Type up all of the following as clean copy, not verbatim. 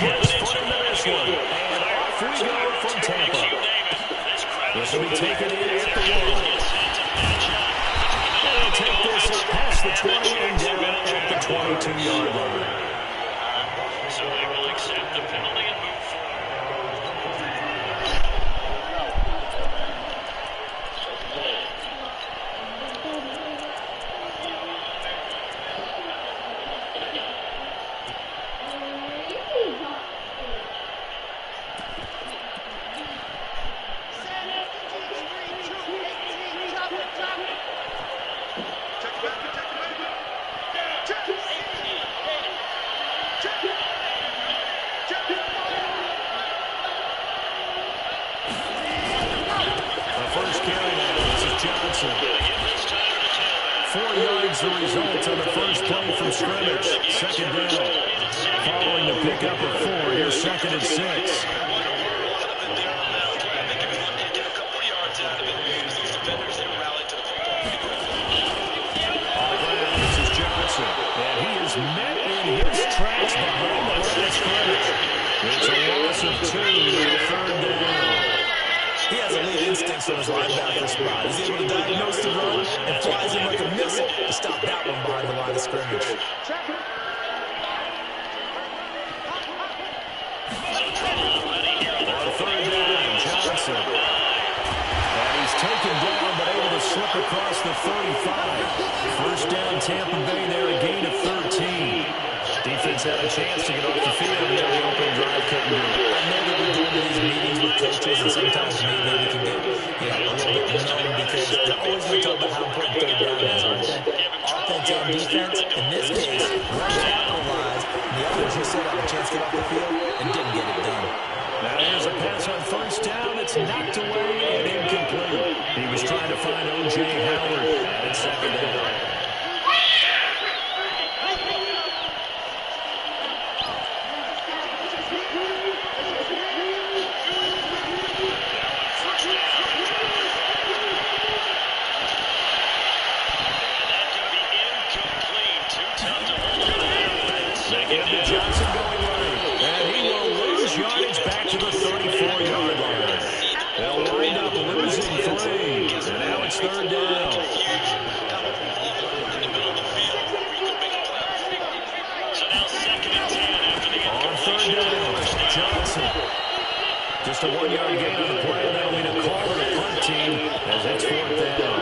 put his foot into this one. And off we go from Tampa. This will be taken in at the 1. And they'll take this past the 20 and down at the 22-yard line. So they will accept the penalty and move forward. The result on the first play from scrimmage. Second down. Following the pickup of 4, here's 2nd and 6. On the ground, this is Johnson. And he is met in his tracks behind the line of scrimmage. It's a loss of 2 and a 3rd down. He has elite instincts on his linebacker spot. He's able to diagnose the run and flies in like a missile to stop that one behind the line of scrimmage. On 3rd down, Johnson. And he's taken down but able to slip across the 35. First down, Tampa Bay there, a gain of 13. Defense had a chance to get off the field. Yeah, the opening drive couldn't do it. I know that we go into these meetings with coaches, and sometimes maybe we can get a little bit numb because they're always going to talk about how important 3rd down is, aren't they? Offense and defense, in this case, one capitalized, and the others just said had a chance to get off the field and didn't get it done. Now here's a pass on first down. It's knocked away and incomplete. He was trying to find O.J. Howard at 2nd down. Johnson going right, and he will lose yardage back to the 34-yard line. They'll wind up losing 3, and now it's 3rd down. So now 2nd and 10 after the on 3rd down, Johnson. Just a 1-yard gain on the play, and that'll be the call of the punt team as it's 4th down.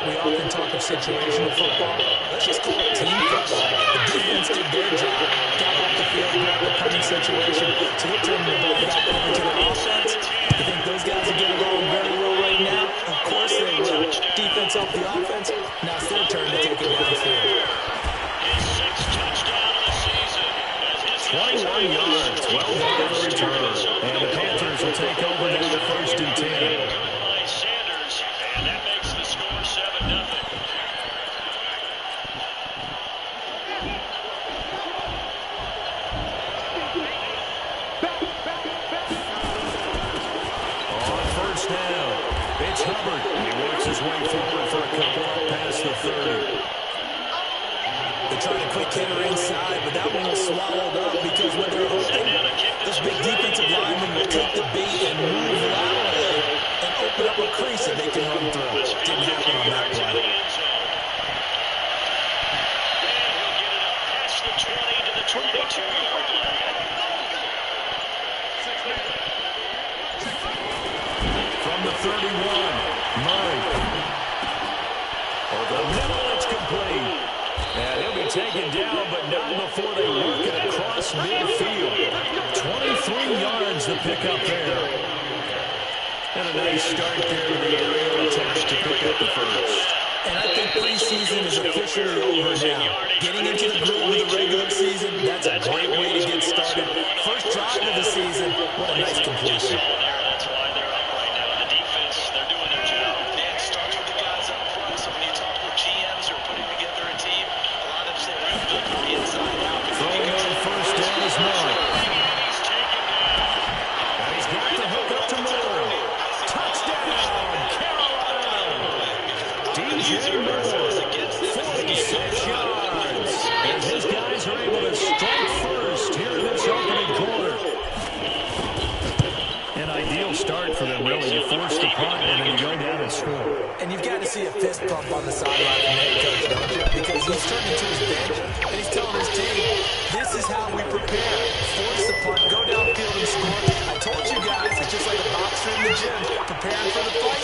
We often talk of situational football. Let's just call it team football. The defense did their job, got off the field, got the punting situation, so they're turning the ball back over to their offense. You think those guys are getting along very well right now? Of course they will. Defense off the offense. Now it's their turn to take it downfield. His 6th touchdown of the season. 21 yards, 12 on the return. And the Panthers will take over now the 1st and 10. And that makes the score 7-0. On first down, it's Hubbard. He works his way forward for a couple out past the 30. They're trying to quick hitter inside, but that one was swallowed up because when they're open, this big defensive lineman will take the bait and move laterally and open up a crease that they can run through. Didn't happen on that play. Past the 20 to the 22-yard line. From the 31, Murray. Over the middle, it's complete. And he'll be taken down, but not before they work it across midfield. 23 yards to pick up there. And a nice start there to the aerial attempts to pick up the first. And I think preseason is officially over now. Getting into the groove of the regular season, that's a great way to get started. First drive of the season, what a nice completion. That's why they're up right now. The defense, they're doing their job. And it starts with the guys up front. So when you talk with GMs who are putting together a team, a lot of them say they're good from the inside out. Throwing on first down is Murray. He's taken down. And he's got the hook up to Murray. Touchdown, Carolina. DJ Moore, 46 yards. As his guys are able to strike first here in this opening force the punt, and then you go down and score. And you've got to see a fist pump on the sideline from the head coach, don't you? Because he's turning to his bench, and he's telling his team, this is how we prepare. Force the punt, go downfield and score. I told you guys, it's just like a boxer in the gym, preparing for the fight.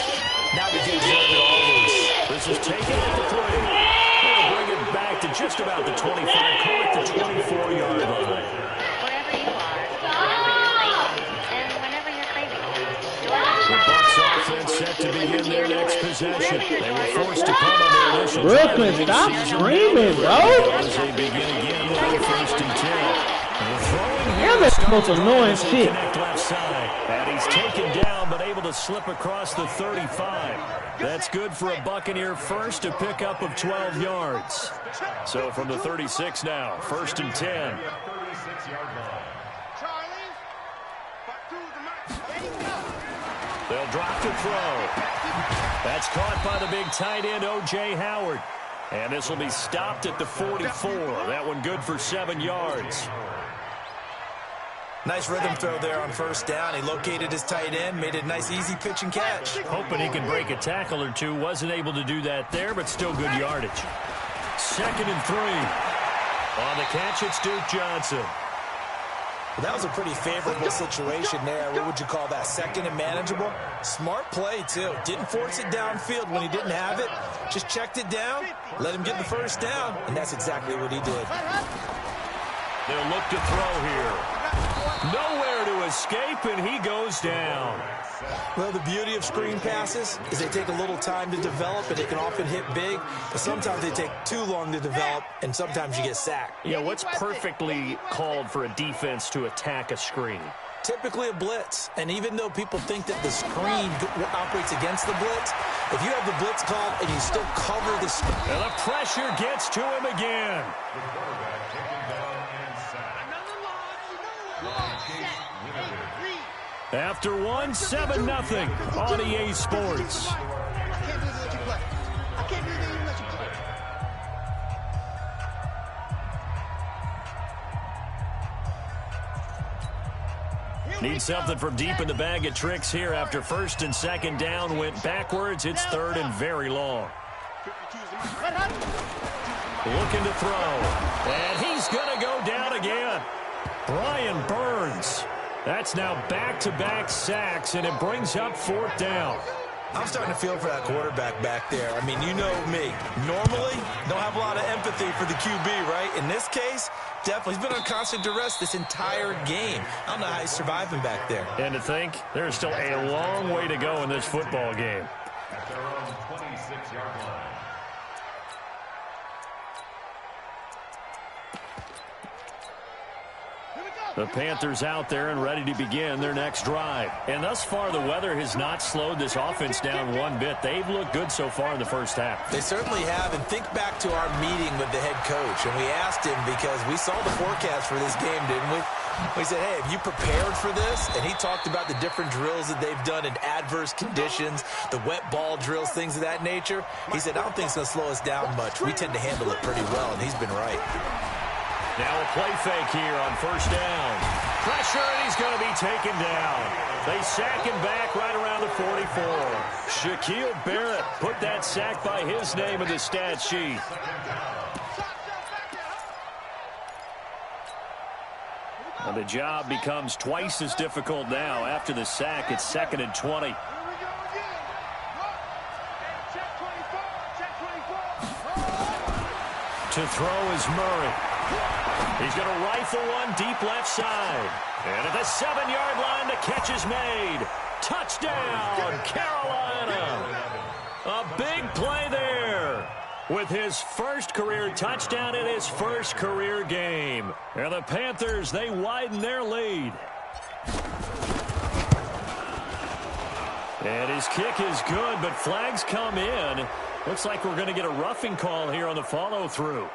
Now we can observe it all loose. This is taken at the 3. They'll bring it back to just about the 25, call it the 24-yard line. Wherever you are, whenever you're craving, and whenever you're craving. The Bucks offense set to begin their next possession. They were forced to punt on their initial Brooklyn, stop screaming, bro. As they begin again with their 1st and 10. Yeah, that's the most annoying shit. Connect left side. And he's taken down, but able to slip across the 35. That's good for a Buccaneer first, a pickup of 12 yards. So from the 36 now, 1st and 10. They'll drop to throw. That's caught by the big tight end, O.J. Howard. And this will be stopped at the 44. That one good for 7 yards. Nice rhythm throw there on 1st down. He located his tight end, made it a nice easy pitch and catch. Hoping he can break a tackle or two. Wasn't able to do that there, but still good yardage. 2nd and 3. On the catch, it's Duke Johnson. Well, that was a pretty favorable situation there. What would you call that? 2nd and manageable? Smart play, too. Didn't force it downfield when he didn't have it. Just checked it down, let him get the 1st down, and that's exactly what he did. They'll look to throw here. Nowhere to escape, and he goes down. Well, the beauty of screen passes is they take a little time to develop, and they can often hit big, but sometimes they take too long to develop, and sometimes you get sacked. Yeah, what's perfectly called for a defense to attack a screen? Typically a blitz, and even though people think that the screen operates against the blitz, if you have the blitz called and you still cover the screen. And the pressure gets to him again. After 1, 7-0 on EA Sports. Need something from deep in the bag of tricks here after 1st and 2nd down went backwards. It's 3rd and very long. Looking to throw. And he's going to go down again. Brian Burns. That's now back-to-back sacks, and it brings up 4th down. I'm starting to feel for that quarterback back there. I mean, you know me. Normally, don't have a lot of empathy for the QB, right? In this case, definitely. He's been on constant duress this entire game. I don't know how he's surviving back there. And to think, there's still a long way to go in this football game. At their own 26-yard line. The Panthers out there and ready to begin their next drive. And thus far, the weather has not slowed this offense down one bit. They've looked good so far in the 1st half. They certainly have. And think back to our meeting with the head coach. And we asked him because we saw the forecast for this game, didn't we? We said, hey, have you prepared for this? And he talked about the different drills that they've done in adverse conditions, the wet ball drills, things of that nature. He said, I don't think it's going to slow us down much. We tend to handle it pretty well, and he's been right. Now a play fake here on 1st down. Pressure, and he's going to be taken down. They sack him back right around the 44. Shaquille Barrett put that sack by his name in the stat sheet. And the job becomes twice as difficult now. After the sack, it's 2nd and 20. To throw is Murray. He's going to rifle one deep left side. And at the 7-yard line, the catch is made. Touchdown, Carolina. A big play there with his first career touchdown in his first career game. And the Panthers, they widen their lead. And his kick is good, but flags come in. Looks like we're going to get a roughing call here on the follow-through.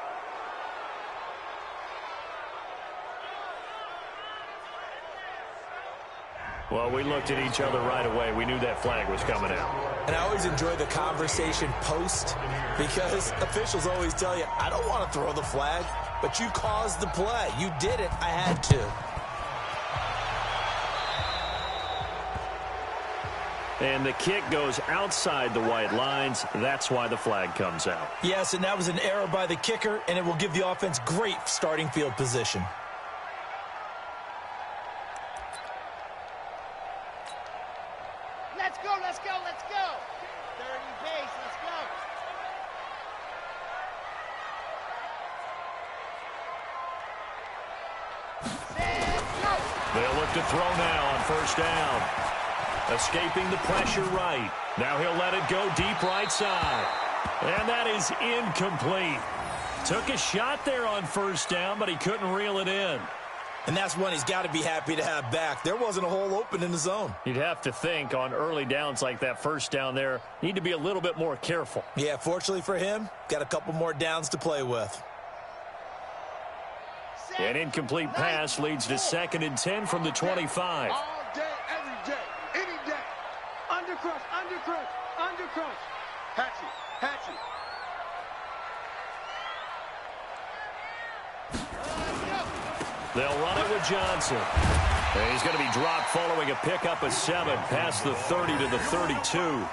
Well, we looked at each other right away. We knew that flag was coming out. And I always enjoy the conversation post because officials always tell you, I don't want to throw the flag, but you caused the play. You did it. I had to. And the kick goes outside the white lines. That's why the flag comes out. Yes, and that was an error by the kicker, and it will give the offense great starting field position. Let's go, let's go, let's go. 30 pace, let's go. They'll look to throw now on first down. Escaping the pressure right. Now he'll let it go deep right side. And that is incomplete. Took a shot there on first down, but he couldn't reel it in. And that's one he's got to be happy to have back. There wasn't a hole open in the zone. You'd have to think on early downs like that first down there, need to be a little bit more careful. Yeah, fortunately for him, got a couple more downs to play with. An incomplete pass leads to 2nd and 10 from the 25. All day, every day, any day. Undercrush, undercrush, undercrush. Hatchet, hatchet. They'll run it with Johnson. And he's going to be dropped following a pickup of 7 past the 30 to the 32.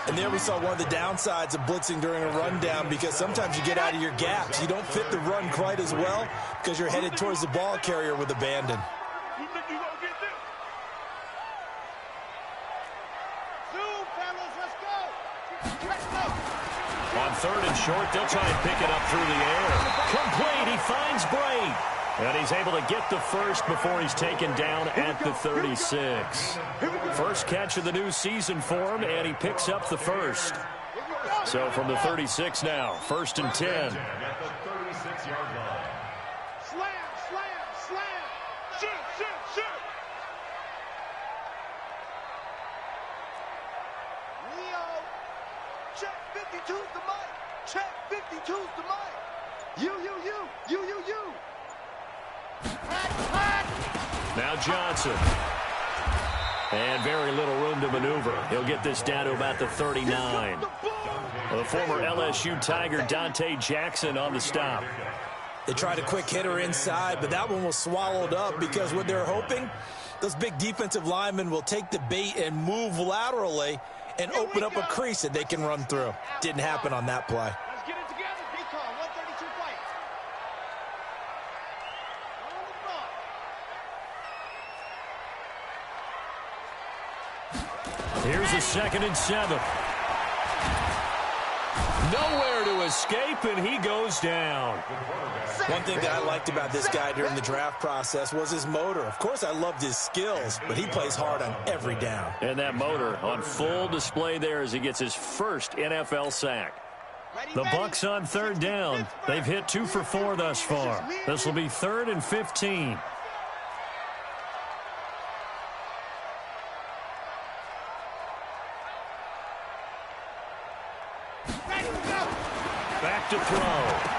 And there we saw one of the downsides of blitzing during a rundown, because sometimes you get out of your gaps. You don't fit the run quite as well because you're headed towards the ball carrier with abandon. You think you gonna get this? Zoom, fellas, let's go. Let's go. On 3rd and short, they'll try and pick it up through the air. Complete. He finds Bray. And he's able to get the first before he's taken down at the 36. First catch of the new season for him, and he picks up the first. So from the 36 now, 1st and 10. At the 36-yard line. Slam, slam, slam. Shoot, shoot, shoot. Leo, check 52's the mic. Check 52's the mic. You. Now Johnson. And very little room to maneuver. He'll get this down to about the 39. The former LSU Tiger Dante Jackson on the stop. They tried a quick hitter inside, but that one was swallowed up because what they're hoping, those big defensive linemen will take the bait and move laterally and open up a crease that they can run through. Didn't happen on that play. Let's get it together. Be calm. 132 fight. Here's a 2nd and 7. Nowhere to escape, and he goes down. One thing that I liked about this guy during the draft process was his motor. Of course, I loved his skills, but he plays hard on every down. And that motor on full display there as he gets his first NFL sack. The Bucks on 3rd down. They've hit 2 for 4 thus far. This will be 3rd and 15. Back to throw.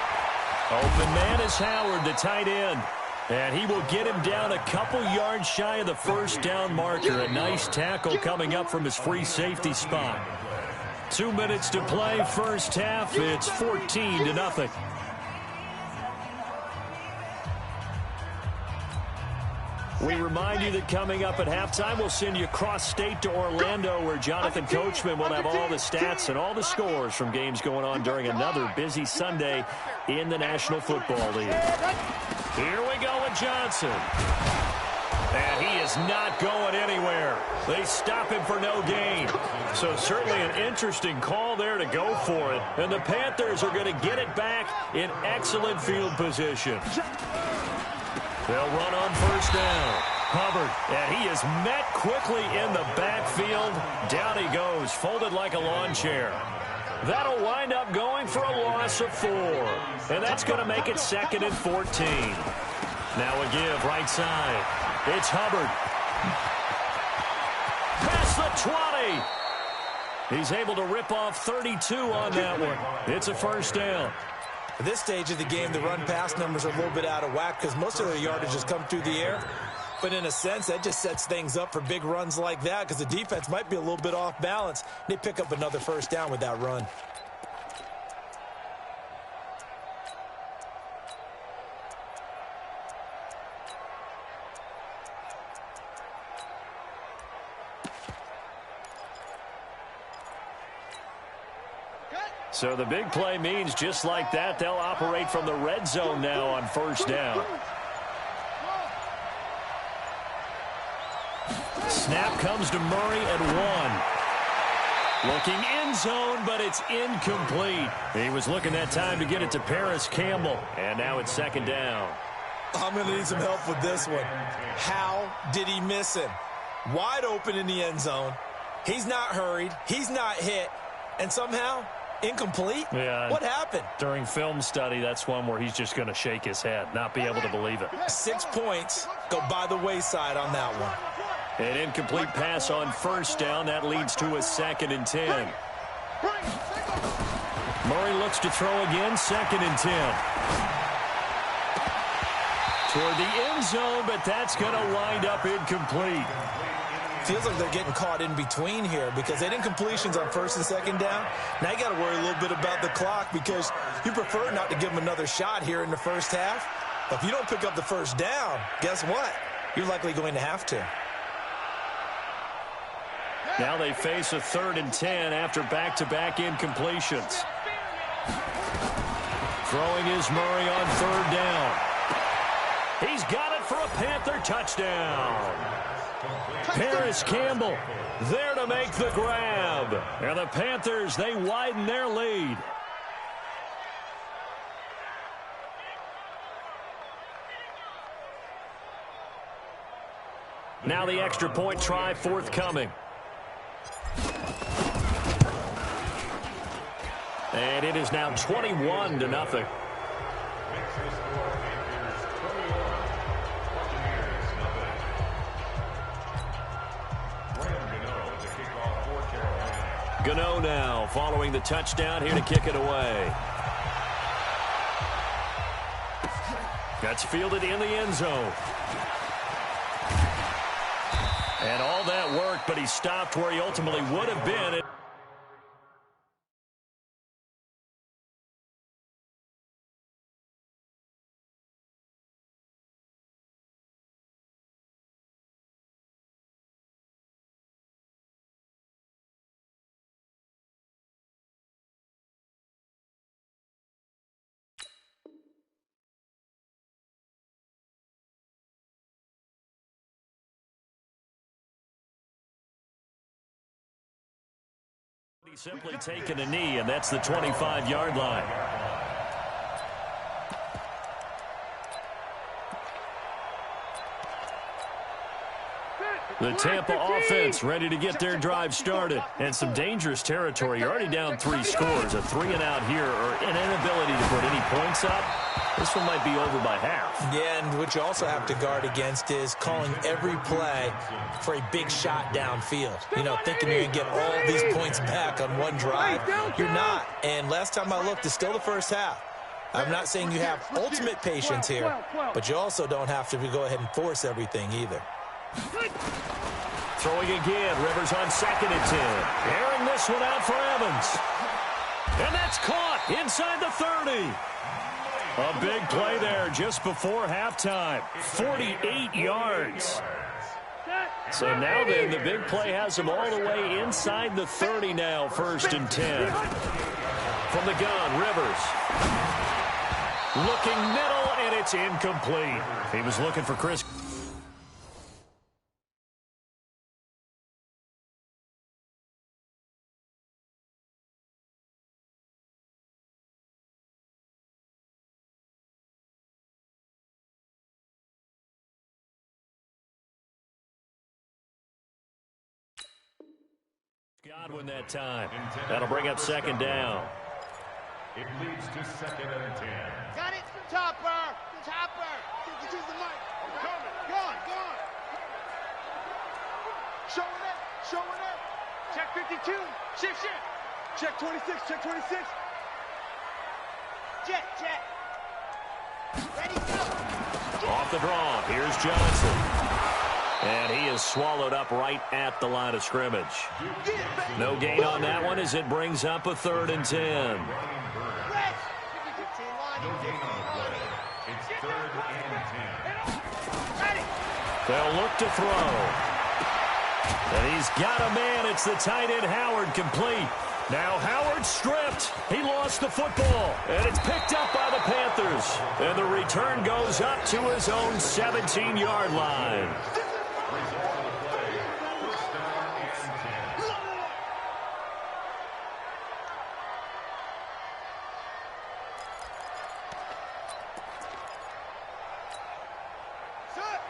Open man is Howard, the tight end. And he will get him down a couple yards shy of the first down marker. A nice tackle coming up from his free safety spot. 2 minutes to play first half. It's 14-0. We remind you that coming up at halftime, we'll send you cross-state to Orlando, where Jonathan Coachman will have all the stats and all the scores from games going on during another busy Sunday in the National Football League. Here we go with Johnson. And he is not going anywhere. They stop him for no gain. So certainly an interesting call there to go for it. And the Panthers are going to get it back in excellent field position. They'll run on first down. Hubbard, and he is met quickly in the backfield. Down he goes, folded like a lawn chair. That'll wind up going for a loss of 4. And that's going to make it 2nd and 14. Now a give right side. It's Hubbard. Past the 20. He's able to rip off 32 on that one. It's a first down. At this stage of the game, the run-pass numbers are a little bit out of whack because most of their yardage has come through the air. But in a sense, that just sets things up for big runs like that because the defense might be a little bit off balance. They pick up another first down with that run. So the big play means just like that, they'll operate from the red zone now on first down. Snap comes to Murray at 1. Looking end zone, but it's incomplete. He was looking that time to get it to Paris Campbell. And now it's second down. I'm going to need some help with this one. How did he miss him? Wide open in the end zone. He's not hurried. He's not hit. And somehow, incomplete? Yeah. What happened? During film study, that's one where he's just going to shake his head, not be able to believe it. 6 points go by the wayside on that one. An incomplete pass on first down. That leads to a 2nd and 10. Murray looks to throw again, 2nd and 10. Toward the end zone, but that's going to wind up incomplete. Feels like they're getting caught in between here because they didn't completions on first and second down. Now you got to worry a little bit about the clock because you prefer not to give them another shot here in the first half. But if you don't pick up the first down, guess what? You're likely going to have to. Now they face a 3rd and 10 after back-to-back incompletions. Throwing is Murray on 3rd down. He's got it for a Panther touchdown. Paris Campbell there to make the grab. And the Panthers, they widen their lead. Now the extra point try forthcoming. And it is now 21-0. Gano now following the touchdown here to kick it away. That's fielded in the end zone. And all that work, but he stopped where he ultimately would have been. He's simply taken a knee, and that's the 25-yard line. The Tampa offense ready to get their drive started. And some dangerous territory. You're already down 3 scores. A 3-and-out here or an inability to put any points up. This one might be over by half. Yeah, and what you also have to guard against is calling every play for a big shot downfield. You know, thinking you're going to get all these points back on one drive. You're not. And last time I looked, it's still the first half. I'm not saying you have ultimate patience here, but you also don't have to go ahead and force everything either. Throwing again. Rivers on 2nd and 10. Airing this one out for Evans. And that's caught inside the 30. A big play there just before halftime. 48 yards. So now then, the big play has him all the way inside the 30 now, 1st and 10. From the gun, Rivers. Looking middle, and it's incomplete. He was looking for Chris. Godwin that time. That'll bring up 2nd down. It leads to 2nd and 10. Got it. Topper. Topper. Get the mic. Go on. Showing it. Check 52. Shift. Check 26. Check. Ready, go. Off the draw. Here's Johnson. And he is swallowed up right at the line of scrimmage. No gain on that one as it brings up a 3rd and 10. No gain on the play. It's 3rd and 10. They'll look to throw. And he's got a man. It's the tight end Howard, complete. Now Howard stripped. He lost the football, and it's picked up by the Panthers. And the return goes up to his own 17-yard line.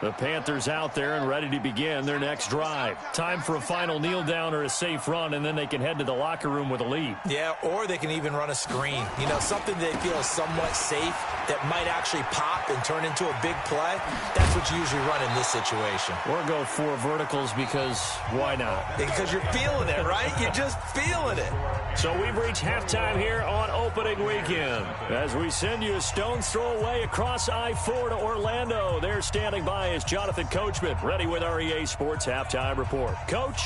The Panthers out there and ready to begin their next drive. Time for a final kneel down or a safe run, and then they can head to the locker room with a lead. Yeah, or they can even run a screen. You know, something they feel is somewhat safe that might actually pop and turn into a big play. That's what you usually run in this situation. Or go 4 verticals because why not? Because you're feeling it, right? You're just feeling it. So we've reached halftime here on opening weekend. As we send you a stone's throw away across I-4 to Orlando. They're standing by is Jonathan Coachman, ready with our EA Sports Halftime Report. Coach?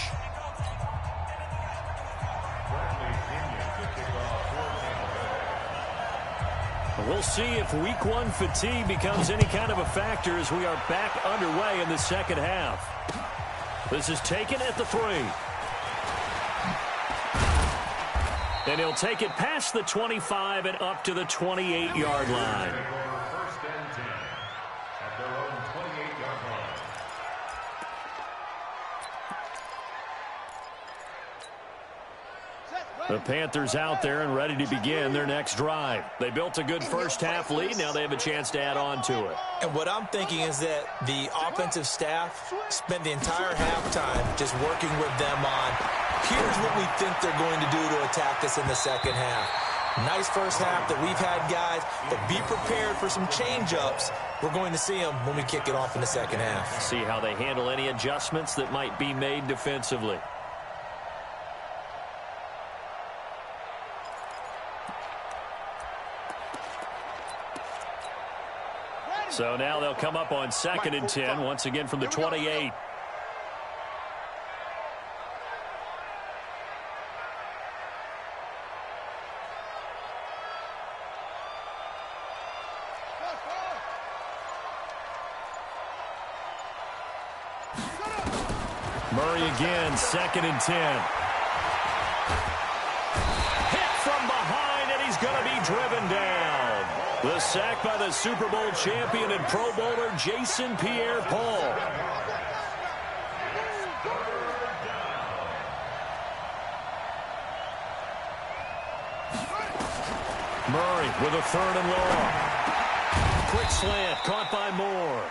We'll see if Week 1 fatigue becomes any kind of a factor as we are back underway in the second half. This is taken at the 3. And he'll take it past the 25 and up to the 28-yard line. First and 10 at their own 28-yard line. The Panthers out there and ready to begin their next drive. They built a good first-half lead. Now they have a chance to add on to it. And what I'm thinking is that the offensive staff spent the entire halftime just working with them on, here's what we think they're going to do to attack us in the second half. Nice first half that we've had, guys, but be prepared for some change-ups. We're going to see them when we kick it off in the second half. See how they handle any adjustments that might be made defensively. So now they'll come up on 2nd and 10, once again from the 28. Murray again, 2nd and 10. Hit from behind, and he's going to be driven down. The sack by the Super Bowl champion and Pro Bowler Jason Pierre-Paul. Murray with a 3rd and long. Quick slant, caught by Moore.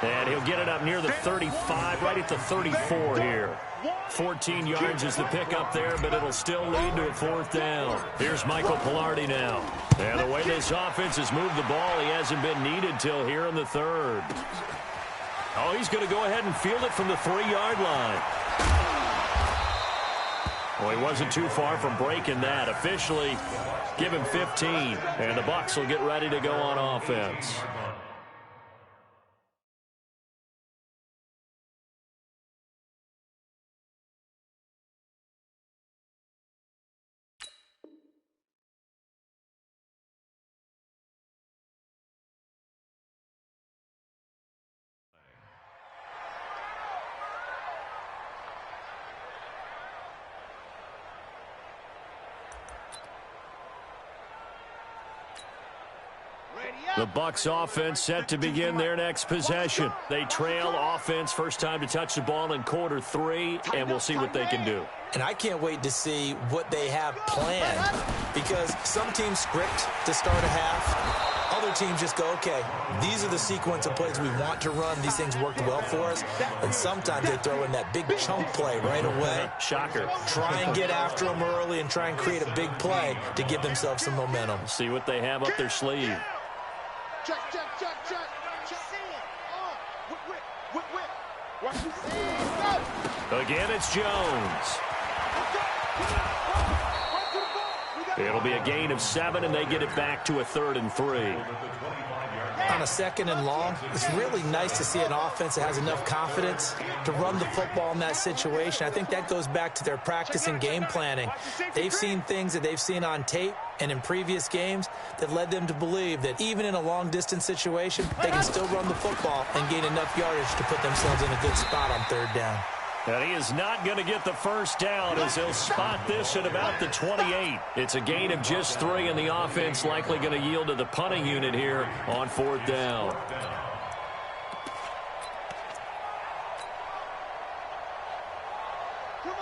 And he'll get it up near the 35, right at the 34 here. 14 yards is the pickup there, but it'll still lead to a 4th down. Here's Michael Pilardi now. And the way this offense has moved the ball, he hasn't been needed till here in the 3rd. Oh, he's going to go ahead and field it from the 3-yard line. Well, he wasn't too far from breaking that. Officially, give him 15, and the Bucks will get ready to go on offense. The Bucks offense set to begin their next possession. They trail offense, first time to touch the ball in quarter 3, and we'll see what they can do. And I can't wait to see what they have planned, because some teams script to start a half. Other teams just go, okay, these are the sequence of plays we want to run. These things worked well for us. And sometimes they throw in that big chunk play right away. Shocker. Try and get after them early and try and create a big play to give themselves some momentum. See what they have up their sleeve. Check, check, check, check. Again, it's Jones. It'll be a gain of 7, and they get it back to a 3rd and 3. On a 2nd and long, it's really nice to see an offense that has enough confidence to run the football in that situation. I think that goes back to their practice and game planning. They've seen things that they've seen on tape and in previous games that led them to believe that even in a long-distance situation, they can still run the football and gain enough yardage to put themselves in a good spot on 3rd down. And he is not going to get the first down as he'll spot this at about the 28. It's a gain of just 3, and the offense likely going to yield to the punting unit here on 4th down.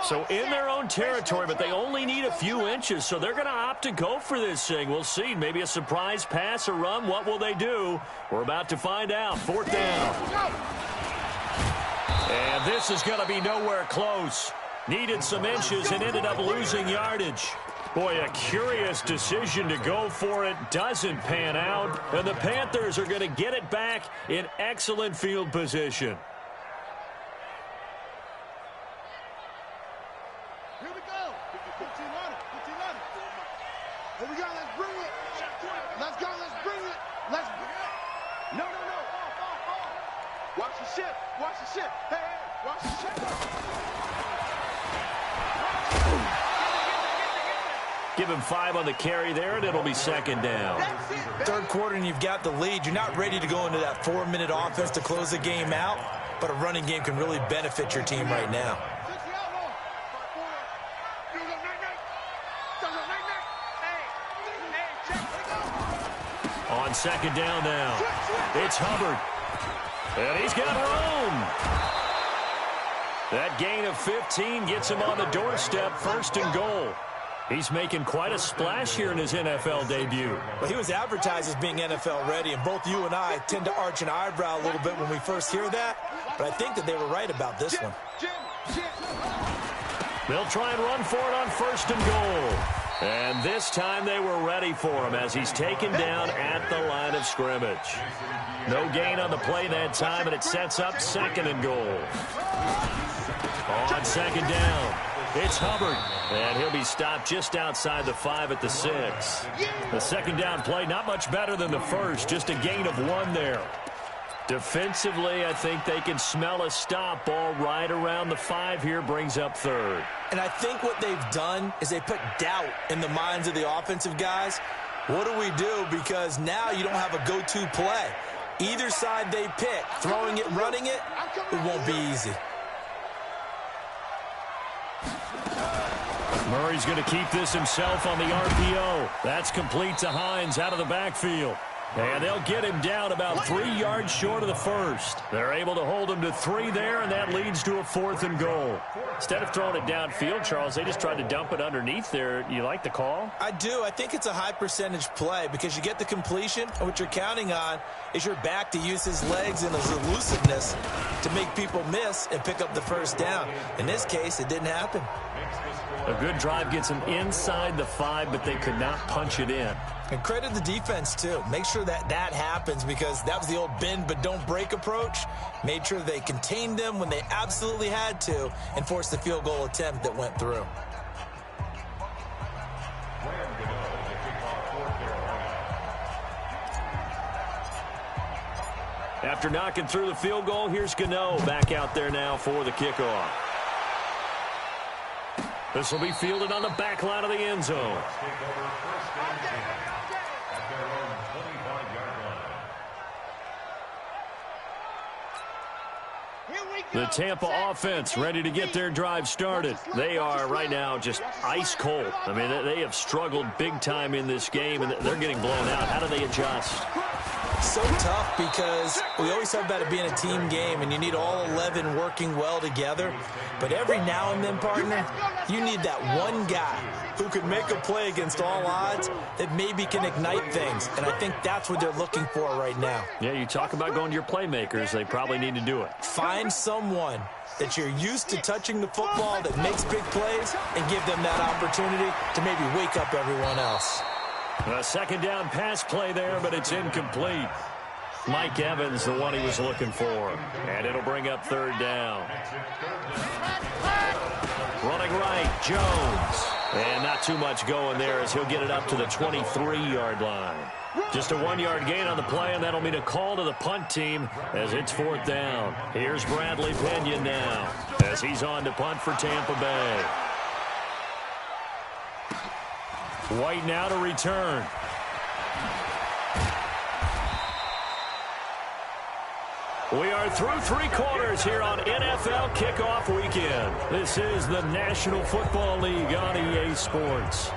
So in their own territory, but they only need a few inches, so they're going to opt to go for this thing. We'll see. Maybe a surprise pass or run. What will they do? We're about to find out. 4th down. And this is going to be nowhere close. Needed some inches and ended up losing yardage. Boy, a curious decision to go for it. Doesn't pan out. And the Panthers are going to get it back in excellent field position. Here we go. 15 on it. 15 on it. Here we go. Let's bring it. Let's go. Let's bring it. Let's bring it. No. Off. Watch the ship. Watch the ship. Hey. Watch the ship. Give him 5 on the carry there, and it'll be 2nd down. Third quarter, and you've got the lead. You're not ready to go into that 4-minute offense to close the game out, but a running game can really benefit your team right now. On 2nd down now, it's Hubbard. And he's got room. That gain of 15 gets him on the doorstep, 1st and goal. He's making quite a splash here in his NFL debut. Well, he was advertised as being NFL ready, and both you and I tend to arch an eyebrow a little bit when we first hear that, but I think that they were right about this one. They'll try and run for it on 1st and goal. And this time they were ready for him as he's taken down at the line of scrimmage. No gain on the play that time, and it sets up 2nd and goal. On 2nd down, it's Hubbard, and he'll be stopped just outside the 5 at the 6. The 2nd down play, not much better than the first, just a gain of 1 there. Defensively, I think they can smell a stop. Ball right around the 5 here, brings up 3rd. And I think what they've done is they put doubt in the minds of the offensive guys. What do we do? Because now you don't have a go-to play. Either side they pick, throwing it, running it, it won't be easy. Murray's going to keep this himself on the RPO. That's complete to Hines out of the backfield. And they'll get him down about 3 yards short of the 1st. They're able to hold him to 3 there, and that leads to a 4th and goal. Instead of throwing it downfield, Charles, they just tried to dump it underneath there. You like the call? I do. I think it's a high percentage play because you get the completion, and what you're counting on is your back to use his legs and his elusiveness to make people miss and pick up the 1st down. In this case, it didn't happen. A good drive gets them inside the 5, but they could not punch it in. And credit the defense, too. Make sure that that happens because that was the old bend but don't break approach. Made sure they contained them when they absolutely had to and forced the field goal attempt that went through. After knocking through the field goal, here's Gano back out there now for the kickoff. This will be fielded on the back line of the end zone. The Tampa offense ready to get their drive started. They are right now just ice cold. I mean, they have struggled big time in this game, and they're getting blown out. How do they adjust? So tough because we always talk about it being a team game, and you need all 11 working well together. But every now and then, partner, you need that one guy who can make a play against all odds that maybe can ignite things. And I think that's what they're looking for right now. Yeah, you talk about going to your playmakers. They probably need to do it. Find someone that you're used to touching the football that makes big plays and give them that opportunity to maybe wake up everyone else. A 2nd down pass play there, but it's incomplete. Mike Evans, the one he was looking for. And it'll bring up 3rd down. Running right, Jones. And not too much going there as he'll get it up to the 23-yard line. Just a 1-yard gain on the play, and that'll mean a call to the punt team as it's 4th down. Here's Bradley Pinion now as he's on to punt for Tampa Bay. White now to return. We are through 3 quarters here on NFL Kickoff Weekend. This is the National Football League on EA Sports.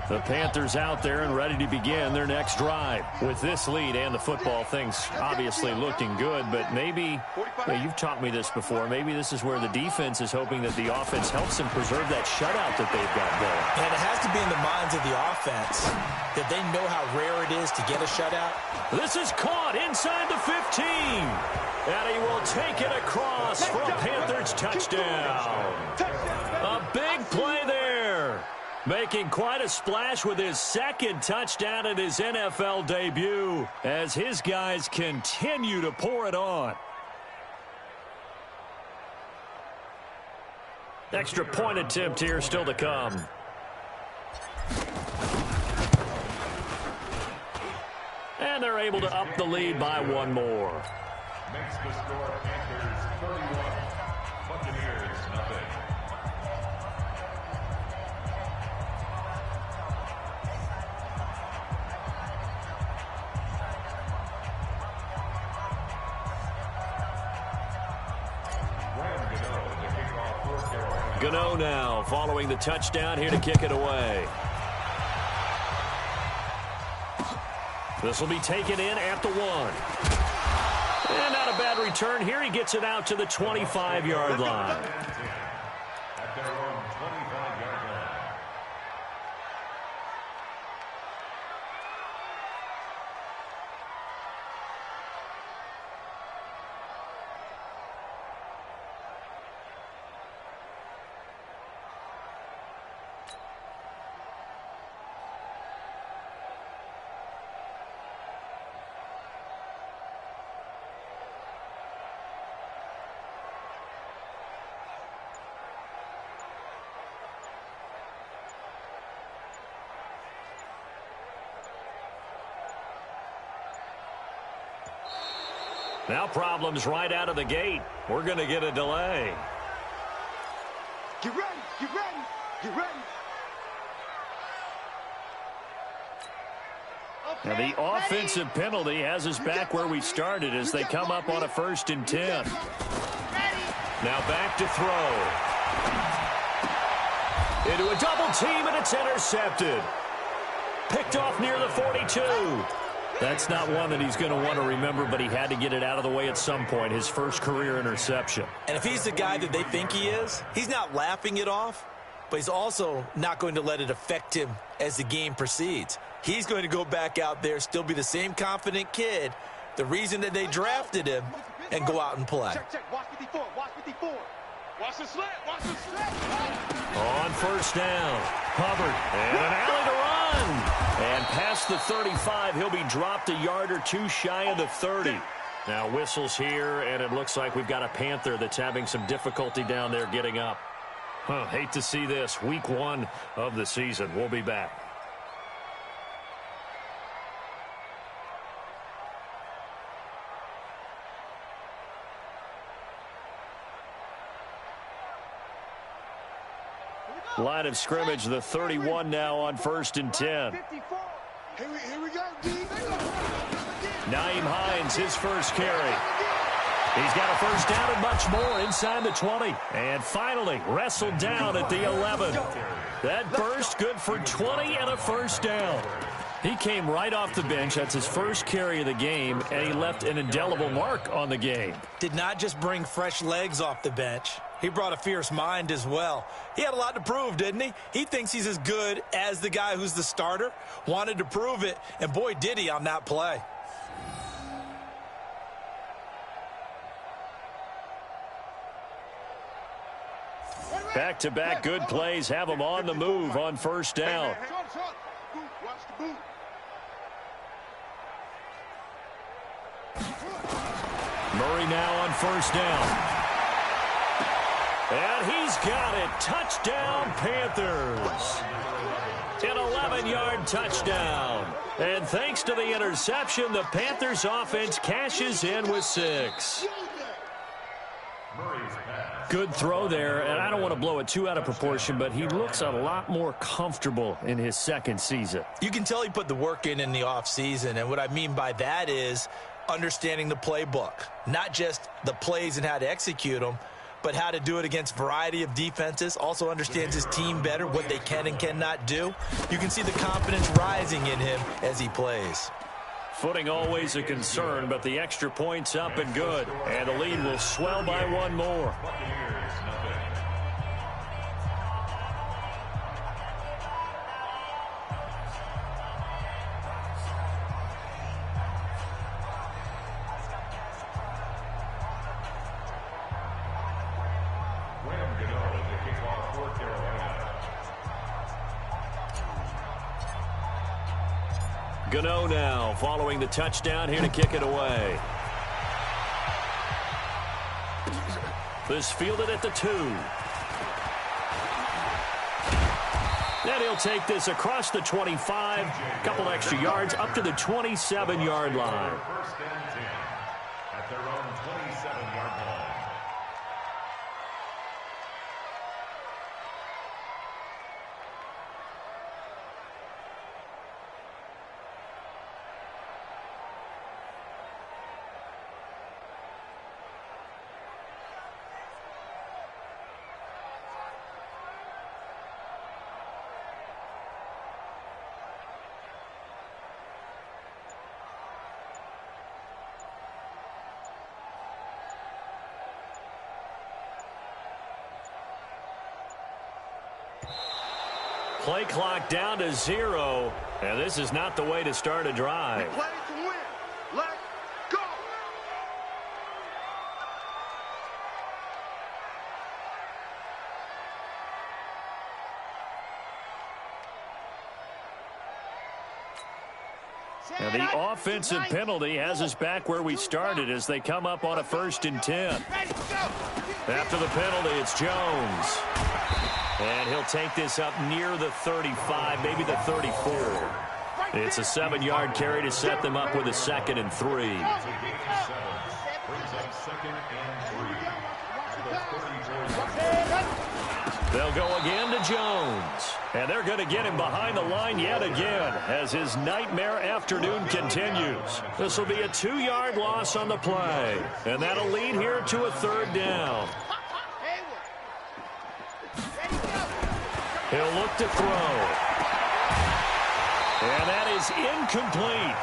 The Panthers out there and ready to begin their next drive. With this lead and the football, things obviously looking good, but maybe, you've taught me this before, maybe this is where the defense is hoping that the offense helps them preserve that shutout that they've got going. And it has to be in the minds of the offense that they know how rare it is to get a shutout. This is caught inside the 15. And he will take it across for a Panthers touchdown. A big play there. Making quite a splash with his second touchdown at his NFL debut as his guys continue to pour it on. Extra point attempt here still to come. And they're able to up the lead by 1 more. Makes the score Panthers 31, Buccaneers nothing. Gano now following the touchdown here to kick it away. This will be taken in at the 1. And not a bad return here. He gets it out to the 25-yard line. At their own 25-yard line. Now problems right out of the gate. We're going to get a delay. Get ready, get ready, get ready. Now the offensive penalty has us back where we started as they come up on a 1st and 10. Now back to throw. Into a double team, and it's intercepted. Picked off near the 42. That's not one that he's going to want to remember, but he had to get it out of the way at some point, his first career interception. And if he's the guy that they think he is, he's not laughing it off, but he's also not going to let it affect him as the game proceeds. He's going to go back out there, still be the same confident kid, the reason that they drafted him, and go out and play. Check, check, watch 54, watch 54. Watch the slant, watch the slant. On 1st down, Hubbard, and an alley to run. And past the 35, he'll be dropped a yard or 2 shy of the 30. Now whistles here, and it looks like we've got a Panther that's having some difficulty down there getting up. Hate to see this. Week 1 of the season. We'll be back. Line of scrimmage, the 31 now on 1st and 10. Here we go, D. Nyheim Hines, his first carry. He's got a 1st down and much more inside the 20. And finally, wrestled down at the 11. That burst good for 20 and a 1st down. He came right off the bench. That's his first carry of the game, and he left an indelible mark on the game. Did not just bring fresh legs off the bench. He brought a fierce mind as well. He had a lot to prove, didn't he? He thinks he's as good as the guy who's the starter. Wanted to prove it, and boy, did he on that play. Back-to-back good plays have him on the move on 1st down. Watch the boot. Murray now on 1st down. And he's got it. Touchdown, Panthers. An 11-yard touchdown. And thanks to the interception, the Panthers offense cashes in with 6. Good throw there, and I don't want to blow it too out of proportion, but he looks a lot more comfortable in his second season. You can tell he put the work in the offseason, and what I mean by that is understanding the playbook. Not just the plays and how to execute them, but how to do it against a variety of defenses. Also understands his team better, what they can and cannot do. You can see the confidence rising in him as he plays. Footing always a concern, but the extra point's up and good. And the lead will swell by one more. Gano now following the touchdown here to kick it away. This fielded at the 2. And he'll take this across the 25, couple extra yards up to the 27-yard line. First and 10 at their own 27-yard line. Play clock down to 0, and this is not the way to start a drive. Play to win. Let's go. And the offensive penalty has us back where we started as they come up on a 1st and 10. After the penalty, it's Jones. And he'll take this up near the 35, maybe the 34. It's a 7-yard carry to set them up with a 2nd and 3. Brings up 2nd and 3. They'll go again to Jones. And they're going to get him behind the line yet again as his nightmare afternoon continues. This will be a 2-yard loss on the play. And that'll lead here to a 3rd down. He'll look to throw. And that is incomplete.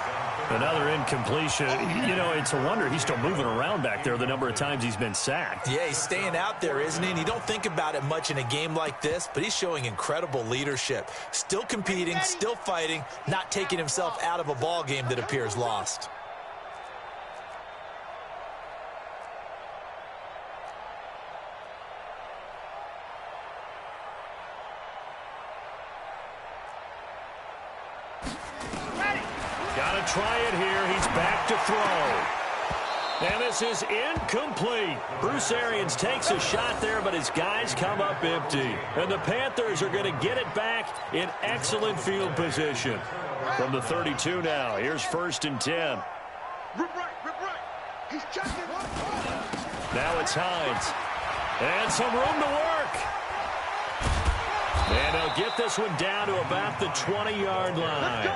Another incompletion. You know, it's a wonder he's still moving around back there the number of times he's been sacked. Yeah, he's staying out there, isn't he? And you don't think about it much in a game like this, but he's showing incredible leadership. Still competing, still fighting, not taking himself out of a ball game that appears lost. Try it here. He's back to throw. And this is incomplete. Bruce Arians takes a shot there, but his guys come up empty. And the Panthers are going to get it back in excellent field position. From the 32 now, here's 1st and 10. Rip right. He's checking. Now it's Hines. And some room to work. And they'll get this one down to about the 20-yard line.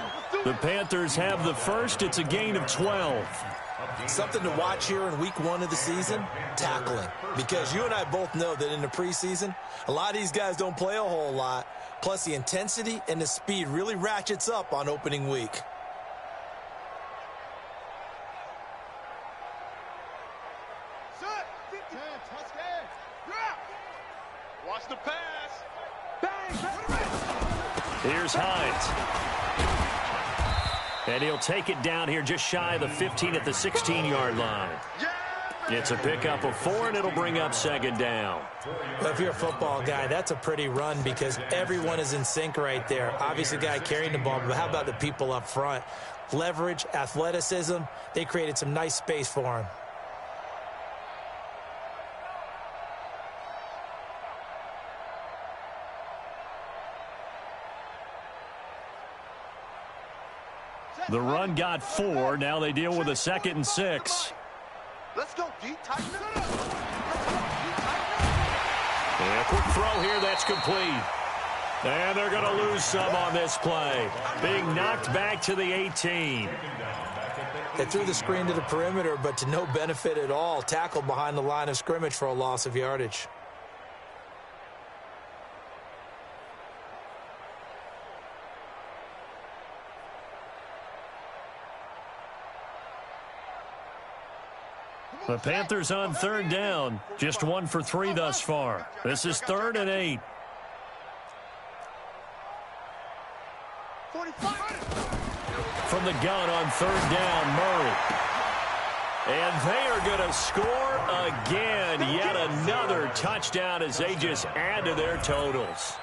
The Panthers have the first. It's a gain of 12. Something to watch here in week 1 of the season, tackling. Because you and I both know that in the preseason, a lot of these guys don't play a whole lot. Plus, the intensity and the speed really ratchets up on opening week. Watch the pass. Bang. Here's Hines. And he'll take it down here just shy of the 15 at the 16-yard line. It's a pickup of 4, and it'll bring up 2nd down. Well, if you're a football guy, that's a pretty run because everyone is in sync right there. Obviously, the guy carrying the ball, but how about the people up front? Leverage, athleticism, they created some nice space for him. The run got 4. Now they deal with a 2nd and 6. Let's go, D. Tighten it up. quick throw here that's complete. And they're going to lose some on this play. Being knocked back to the 18. They threw the screen to the perimeter, but to no benefit at all. Tackled behind the line of scrimmage for a loss of yardage. The Panthers on third down. Just 1 for 3 thus far. This is 3rd and 8. From the gun on 3rd down, Murray. And they are going to score again. Yet another touchdown as they just add to their totals.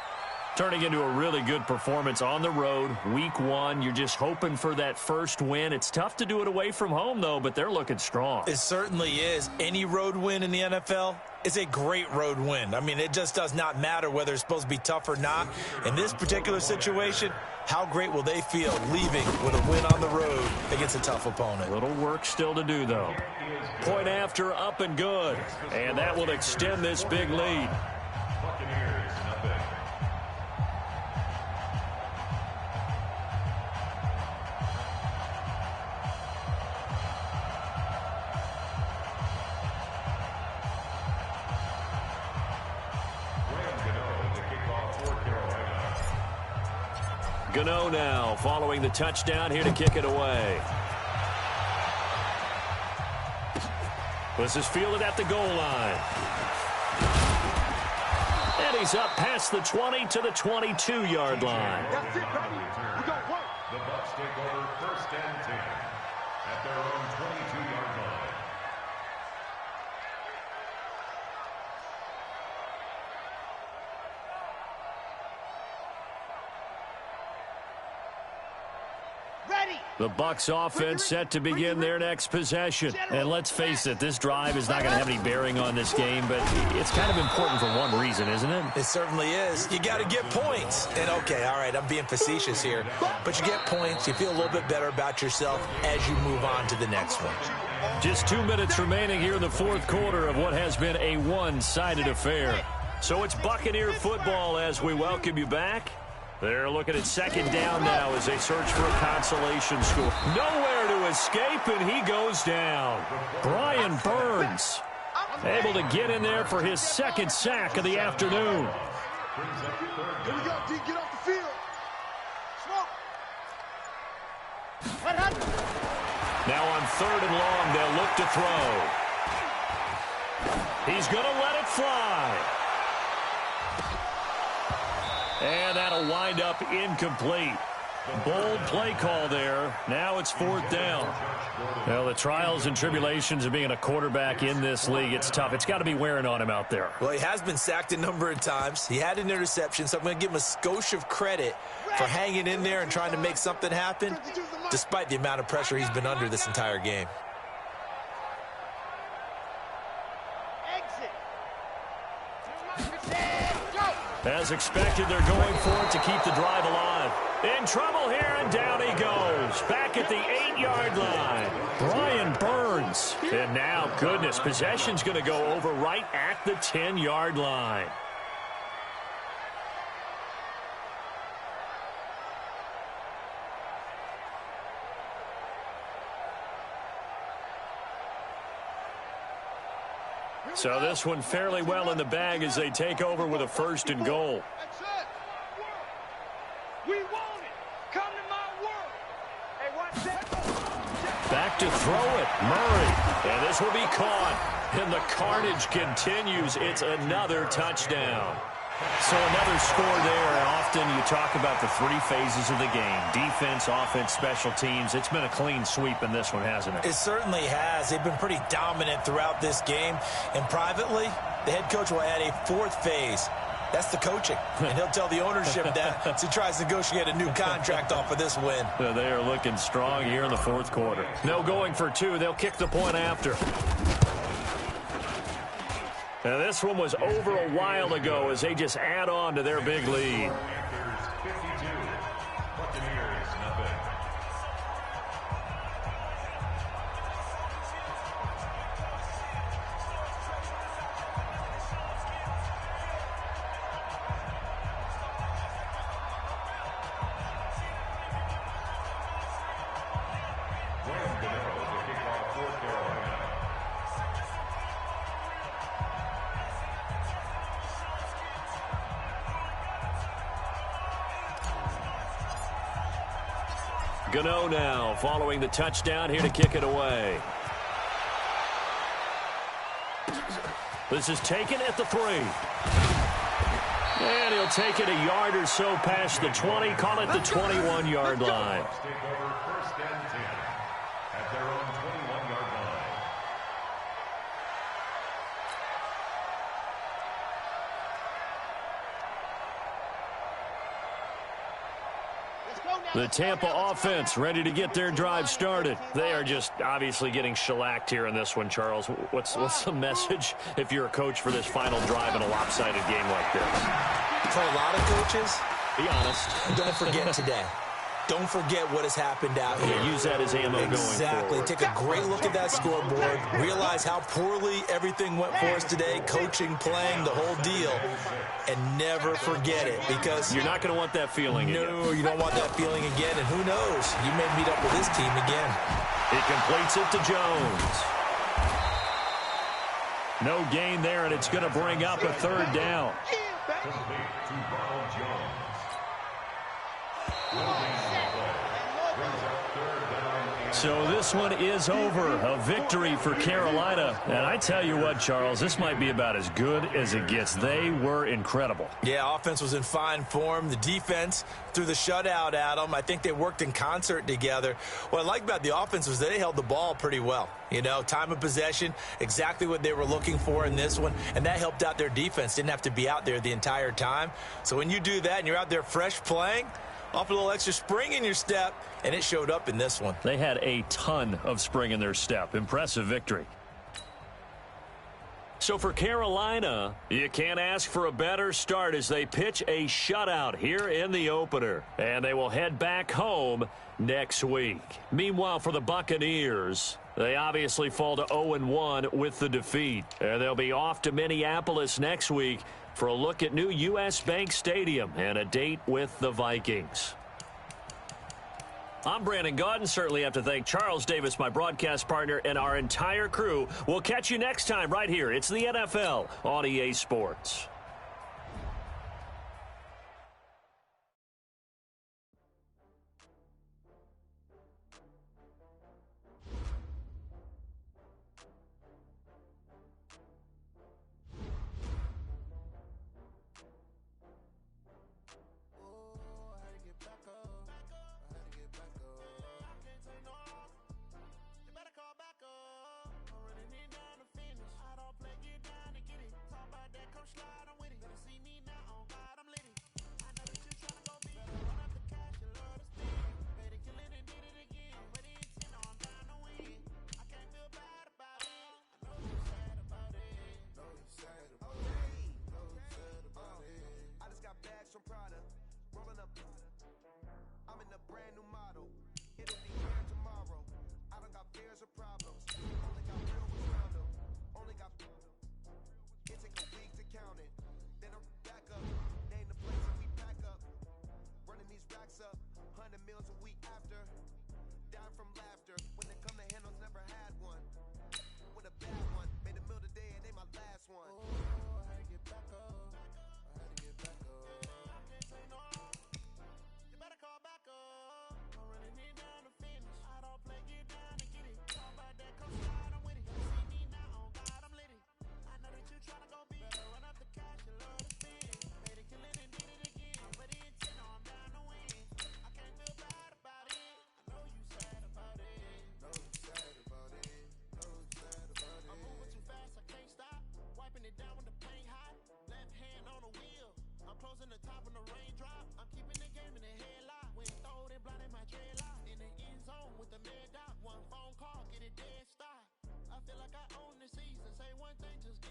Turning into a really good performance on the road. Week 1, you're just hoping for that first win. It's tough to do it away from home, though, but they're looking strong. It certainly is. Any road win in the NFL is a great road win. I mean, it just does not matter whether it's supposed to be tough or not. In this particular situation, how great will they feel leaving with a win on the road against a tough opponent? Little work still to do, though. Point after, up and good. And that will extend this big lead. Gano now following the touchdown here to kick it away. This is fielded at the goal line. And he's up past the 20 to the 22-yard line. That's it, baby. We got work. The Bucks take over 1st and 10 at their own 22-yard line. The Bucks offense set to begin their next possession. And let's face it, this drive is not going to have any bearing on this game, but it's kind of important for one reason, isn't it? It certainly is. You got to get points. And okay, all right, I'm being facetious here, but you get points, you feel a little bit better about yourself as you move on to the next one. Just 2 minutes remaining here in the 4th quarter of what has been a one-sided affair. So it's Buccaneer football as we welcome you back. They're looking at 2nd down now as they search for a consolation score. Nowhere to escape, and he goes down. Brian Burns able to get in there for his 2nd sack of the afternoon. Here we go, D. Get off the field. Smoke. Now on 3rd and long, they'll look to throw. He's going to let it fly. And that'll wind up incomplete. Bold play call there. Now it's 4th down. Well, the trials and tribulations of being a quarterback in this league, it's tough. It's got to be wearing on him out there. Well, he has been sacked a number of times. He had an interception, so I'm going to give him a skosh of credit for hanging in there and trying to make something happen, despite the amount of pressure he's been under this entire game. As expected, they're going for it to keep the drive alive. In trouble here, and down he goes. Back at the 8-yard line. Brian Burns. And now, goodness, possession's going to go over right at the 10-yard line. So this one fairly well in the bag as they take over with a 1st and goal. That's it. We want it. Come to my world. Hey, watch that. Back to throw it, Murray. And this will be caught. And the carnage continues. It's another touchdown. So another score there. And often you talk about the 3 phases of the game. Defense, offense, special teams. It's been a clean sweep in this one, hasn't it? It certainly has. They've been pretty dominant throughout this game. And privately, the head coach will add a 4th phase. That's the coaching. And he'll tell the ownership that as he tries to negotiate a new contract off of this win. They are looking strong here in the 4th quarter. No going for 2. They'll kick the point after. Now this one was over a while ago as they just add on to their big lead. Panthers 52, Buccaneers nothing. Gano now following the touchdown here to kick it away. This is taken at the 3. And he'll take it a yard or so past the 20, call it the 21-yard line. Take over 1st and 10 at their own 21-yard line. The Tampa offense ready to get their drive started. They are just obviously getting shellacked here in this one, Charles. What's the message if you're a coach for this final drive in a lopsided game like this? For a lot of coaches, be honest. don't forget today. Don't forget what has happened out here. Yeah, use that as ammo going forward. Exactly. Take a great look at that scoreboard. Realize how poorly everything went for us today. Coaching, playing, the whole deal. And never forget it, because you're not going to want that feeling again. No, you don't want that feeling again. And who knows? You may meet up with this team again. He completes it to Jones. No gain there, and it's going to bring up a 3rd down. Complete to Ronald Jones. So this one is over. A victory for Carolina. And I tell you what, Charles, this might be about as good as it gets. They were incredible. Yeah, offense was in fine form. The defense threw the shutout at them. I think they worked in concert together. What I like about the offense was they held the ball pretty well. You know, time of possession, exactly what they were looking for in this one. And that helped out their defense. Didn't have to be out there the entire time. So when you do that and you're out there fresh playing, off a little extra spring in your step, and it showed up in this one. They had a ton of spring in their step. Impressive victory. So for Carolina, you can't ask for a better start as they pitch a shutout here in the opener. And they will head back home next week. Meanwhile, for the Buccaneers, they obviously fall to 0-1 with the defeat. And they'll be off to Minneapolis next week for a look at new U.S. Bank Stadium and a date with the Vikings. I'm Brandon Gaudin. Certainly have to thank Charles Davis, my broadcast partner, and our entire crew. We'll catch you next time right here. It's the NFL on EA Sports. Brand new model. It'll be here tomorrow. I don't got fears or problems. Only got real ones round them. Only got. It take a week to count it. Then I'm back up. Name the place and we pack up. Running these racks up. 100 meals a week after. Dying from laughter. When they come to handles, never had one. With a bad one. Made a meal today and they my last one. Oh, I had to get back up. I had to get back up. I can't say no. You better call back up. Closing the top when the raindrop. I'm keeping the game in the headlock. When throwed and blinded my dreadlock. In the end zone with the mad dot. One phone call, get it dead stop. I feel like I own the season. Say one thing, just